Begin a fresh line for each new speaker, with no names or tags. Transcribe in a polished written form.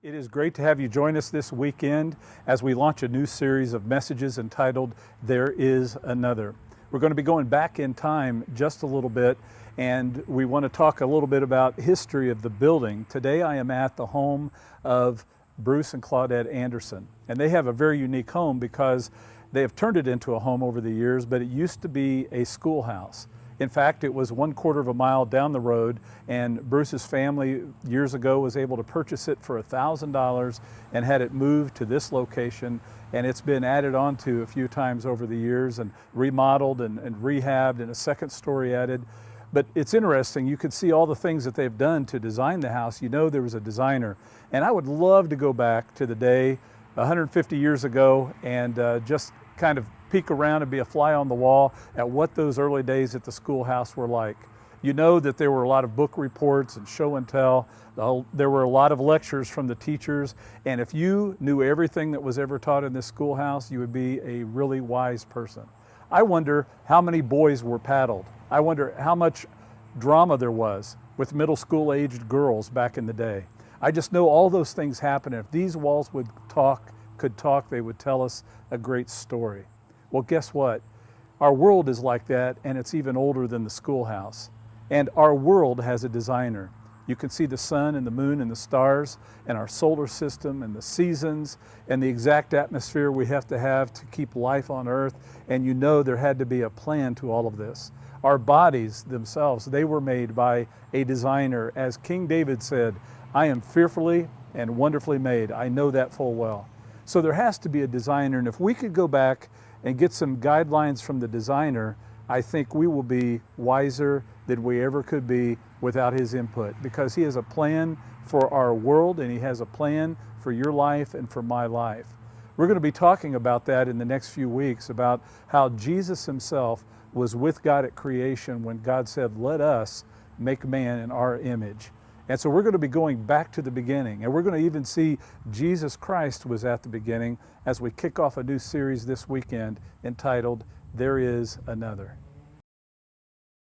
It is great to have you join us this weekend as we launch a new series of messages entitled, There Is Another. We're going to be going back in time just a little bit, and we want to talk a little bit about history of the building. Today I am at the home of Bruce and Claudette Anderson, and they have a very unique home because they have turned it into a home over the years, but it used to be a schoolhouse. In fact, it was 1/4 of a mile down the road, and Bruce's family years ago was able to purchase it for $1,000 and had it moved to this location, and it's been added onto a few times over the years and remodeled and rehabbed and a second story added. But it's interesting, you could see all the things that they've done to design the house. You know there was a designer, and I would love to go back to the day 150 years ago and just kind of peek around and be a fly on the wall at what those early days at the schoolhouse were like. You know that there were a lot of book reports and show and tell. There were a lot of lectures from the teachers, and if you knew everything that was ever taught in this schoolhouse, you would be a really wise person. I wonder how many boys were paddled. I wonder how much drama there was with middle school aged girls back in the day. I just know all those things happened, and if these walls could talk, they would tell us a great story. Well, guess what? Our world is like that, and it's even older than the schoolhouse. And our world has a designer. You can see the sun and the moon and the stars and our solar system and the seasons and the exact atmosphere we have to keep life on Earth. And you know there had to be a plan to all of this. Our bodies themselves, they were made by a designer. As King David said, I am fearfully and wonderfully made. I know that full well. So there has to be a designer, and if we could go back and get some guidelines from the designer, I think we will be wiser than we ever could be without his input, because he has a plan for our world and he has a plan for your life and for my life. We're going to be talking about that in the next few weeks, about how Jesus himself was with God at creation when God said, let us make man in our image. And so we're going to be going back to the beginning, and we're going to even see Jesus Christ was at the beginning as we kick off a new series this weekend entitled, There Is Another.